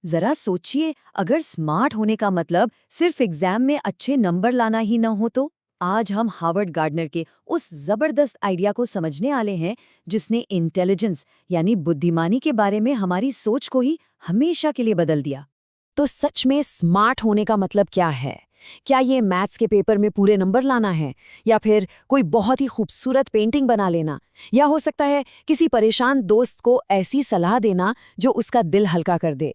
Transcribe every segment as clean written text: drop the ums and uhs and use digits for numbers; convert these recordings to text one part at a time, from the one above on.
जरा सोचिए, अगर स्मार्ट होने का मतलब सिर्फ एग्जाम में अच्छे नंबर लाना ही न हो तो। आज हम हार्वर्ड गार्डनर के उस जबरदस्त आइडिया को समझने वाले हैं जिसने इंटेलिजेंस यानी बुद्धिमानी के बारे में हमारी सोच को ही हमेशा के लिए बदल दिया। तो सच में स्मार्ट होने का मतलब क्या है? क्या ये मैथ्स के पेपर में पूरे नंबर लाना है, या फिर कोई बहुत ही खूबसूरत पेंटिंग बना लेना, या हो सकता है किसी परेशान दोस्त को ऐसी सलाह देना जो उसका दिल हल्का कर दे?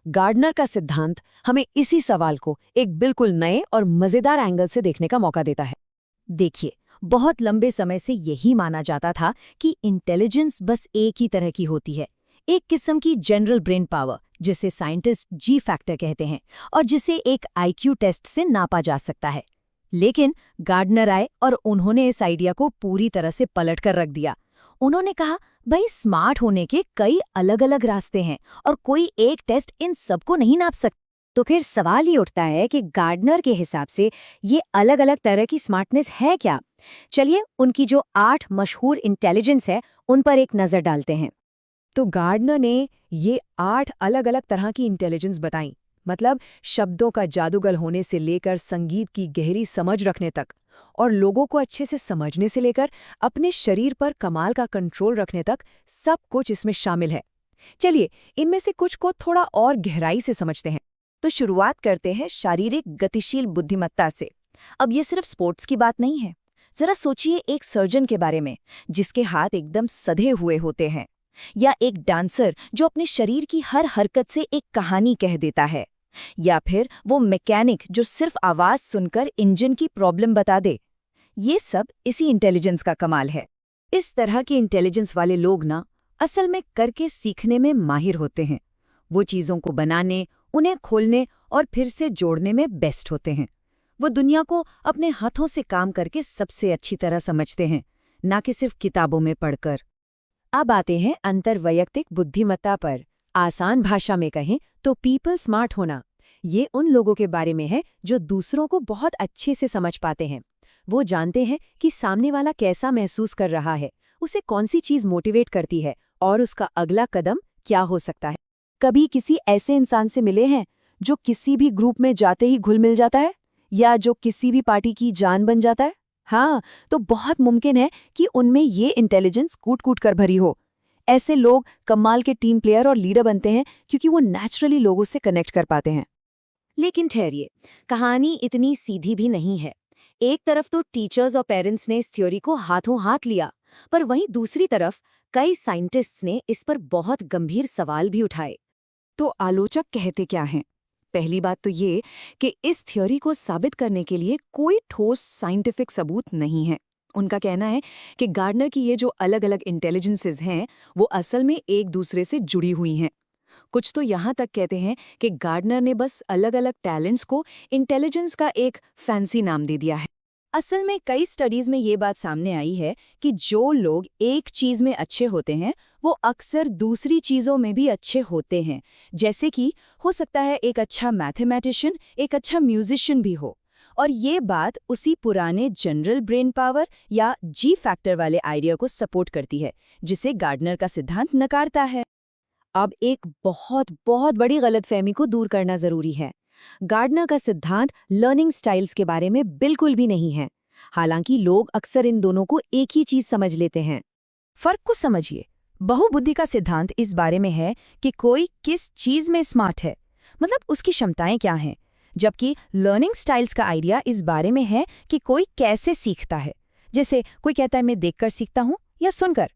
गार्डनर का सिद्धांत हमें इसी सवाल को एक बिल्कुल नए और मजेदार एंगल से देखने का मौका देता है। देखिए, बहुत लंबे समय से यही माना जाता था कि इंटेलिजेंस बस एक ही तरह की होती है, एक किस्म की जनरल ब्रेन पावर, जिसे साइंटिस्ट जी फैक्टर कहते हैं और जिसे एक आईक्यू टेस्ट से नापा जा सकता है। लेकिन गार्डनर आए और उन्होंने इस आइडिया को पूरी तरह से पलट कर रख दिया। उन्होंने कहा, भाई स्मार्ट होने के कई अलग अलग रास्ते हैं और कोई एक टेस्ट इन सबको नहीं नाप सकता। तो फिर सवाल ये उठता है कि गार्डनर के हिसाब से ये अलग अलग तरह की स्मार्टनेस है क्या। चलिए, उनकी जो 8 मशहूर इंटेलिजेंस है उन पर एक नजर डालते हैं। तो गार्डनर ने ये 8 अलग अलग तरह की इंटेलिजेंस बताई, मतलब शब्दों का जादूगर होने से लेकर संगीत की गहरी समझ रखने तक, और लोगों को अच्छे से समझने से लेकर अपने शरीर पर कमाल का कंट्रोल रखने तक, सब कुछ इसमें शामिल है। चलिए, इनमें से कुछ को थोड़ा और गहराई से समझते हैं। तो शुरुआत करते हैं शारीरिक गतिशील बुद्धिमत्ता से। अब ये सिर्फ स्पोर्ट्स की बात नहीं है। जरा सोचिए एक सर्जन के बारे में जिसके हाथ एकदम सधे हुए होते हैं, या एक डांसर जो अपने शरीर की हर हरकत से एक कहानी कह देता है, या फिर वो मैकेनिक जो सिर्फ आवाज सुनकर इंजन की प्रॉब्लम बता दे। ये सब इसी इंटेलिजेंस का कमाल है। इस तरह के इंटेलिजेंस वाले लोग ना असल में करके सीखने में माहिर होते हैं। वो चीज़ों को बनाने, उन्हें खोलने और फिर से जोड़ने में बेस्ट होते हैं। वो दुनिया को अपने हाथों से काम करके सबसे अच्छी तरह समझते हैं, ना कि सिर्फ किताबों में पढ़कर। अब आते हैं अंतर्वैयक्तिक बुद्धिमत्ता पर। आसान भाषा में कहें तो पीपल स्मार्ट होना। ये उन लोगों के बारे में है जो दूसरों को बहुत अच्छे से समझ पाते हैं। वो जानते हैं कि सामने वाला कैसा महसूस कर रहा है, उसे कौन सी चीज़ मोटिवेट करती है और उसका अगला कदम क्या हो सकता है। कभी किसी ऐसे इंसान से मिले हैं जो किसी भी ग्रुप में जाते ही घुल मिल जाता है, या जो किसी भी पार्टी की जान बन जाता है? हाँ, तो बहुत मुमकिन है कि उनमें ये इंटेलिजेंस कूट कूट कर भरी हो। ऐसे लोग कमाल के टीम प्लेयर और लीडर बनते हैं क्योंकि वो नेचुरली लोगों से कनेक्ट कर पाते हैं। लेकिन ठहरिए, कहानी इतनी सीधी भी नहीं है। एक तरफ तो टीचर्स और पेरेंट्स ने इस थ्योरी को हाथों हाथ लिया, पर वहीं दूसरी तरफ कई साइंटिस्ट्स ने इस पर बहुत गंभीर सवाल भी उठाए। तो आलोचक कहते क्या हैं? पहली बात तो ये कि इस थ्योरी को साबित करने के लिए कोई ठोस साइंटिफिक सबूत नहीं है। उनका कहना है कि गार्डनर की ये जो अलग अलग इंटेलिजेंसेस हैं, वो असल में एक दूसरे से जुड़ी हुई हैं। कुछ तो यहाँ तक कहते हैं कि गार्डनर ने बस अलग अलग टैलेंट्स को इंटेलिजेंस का एक फैंसी नाम दे दिया है। असल में कई स्टडीज में ये बात सामने आई है कि जो लोग एक चीज में अच्छे होते हैं वो अक्सर दूसरी चीजों में भी अच्छे होते हैं। जैसे कि हो सकता है एक अच्छा मैथमेटिशियन एक अच्छा म्यूजिशियन भी हो। और ये बात उसी पुराने जनरल ब्रेन पावर या जी फैक्टर वाले आइडिया को सपोर्ट करती है, जिसे गार्डनर का सिद्धांत नकारता है। अब एक बहुत बहुत बड़ी गलतफहमी को दूर करना जरूरी है। गार्डनर का सिद्धांत लर्निंग स्टाइल्स के बारे में बिल्कुल भी नहीं है। हालांकि लोग अक्सर इन दोनों को एक ही चीज समझ लेते हैं। फर्क को समझिए। बहुबुद्धि का सिद्धांत इस बारे में है कि कोई किस चीज में स्मार्ट है, मतलब उसकी क्षमताएं क्या हैं, जबकि लर्निंग स्टाइल्स का आइडिया इस बारे में है कि कोई कैसे सीखता है। जैसे कोई कहता है मैं देखकर सीखता हूं या सुनकर।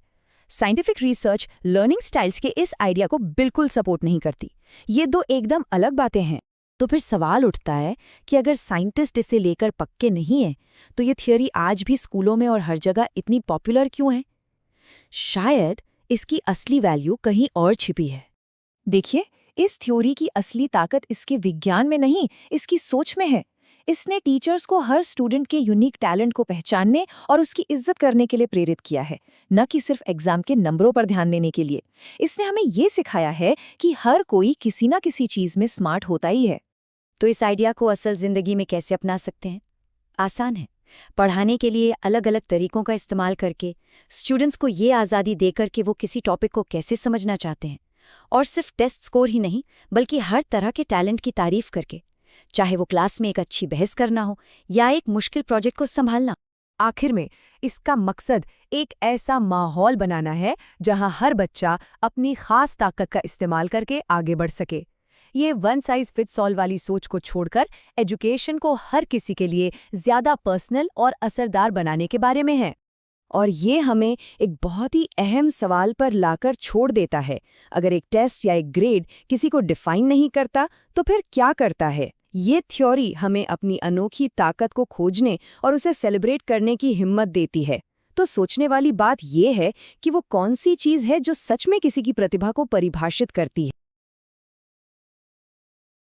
साइंटिफिक रिसर्च लर्निंग स्टाइल्स के इस आइडिया को बिल्कुल सपोर्ट नहीं करती। ये दो एकदम अलग बातें हैं। तो फिर सवाल उठता है कि अगर साइंटिस्ट इसे लेकर पक्के नहीं हैं, तो ये थियोरी आज भी स्कूलों में और हर जगह इतनी पॉपुलर क्यों है? शायद इसकी असली वैल्यू कहीं और छिपी है। देखिए, इस थ्योरी की असली ताकत इसके विज्ञान में नहीं, इसकी सोच में है। इसने टीचर्स को हर स्टूडेंट के यूनिक टैलेंट को पहचानने और उसकी इज्जत करने के लिए प्रेरित किया है, न कि सिर्फ एग्जाम के नंबरों पर ध्यान देने के लिए। इसने हमें ये सिखाया है कि हर कोई किसी न किसी चीज में स्मार्ट होता ही है। तो इस आइडिया को असल जिंदगी में कैसे अपना सकते हैं? आसान है। पढ़ाने के लिए अलग अलग तरीकों का इस्तेमाल करके, स्टूडेंट्स को ये आज़ादी देकर कि वो किसी टॉपिक को कैसे समझना चाहते हैं, और सिर्फ टेस्ट स्कोर ही नहीं, बल्कि हर तरह के टैलेंट की तारीफ करके, चाहे वो क्लास में एक अच्छी बहस करना हो या एक मुश्किल प्रोजेक्ट को संभालना। आखिर में इसका मकसद एक ऐसा माहौल बनाना है जहां हर बच्चा अपनी खास ताकत का इस्तेमाल करके आगे बढ़ सके। ये वन साइज फिट्स ऑल वाली सोच को छोड़कर एजुकेशन को हर किसी के लिए ज्यादा पर्सनल और असरदार बनाने के बारे में है। और ये हमें एक बहुत ही अहम सवाल पर लाकर छोड़ देता है, अगर एक टेस्ट या एक ग्रेड किसी को डिफाइन नहीं करता तो फिर क्या करता है? ये थ्योरी हमें अपनी अनोखी ताकत को खोजने और उसे सेलिब्रेट करने की हिम्मत देती है। तो सोचने वाली बात ये है कि वो कौन सी चीज़ है जो सच में किसी की प्रतिभा को परिभाषित करती है।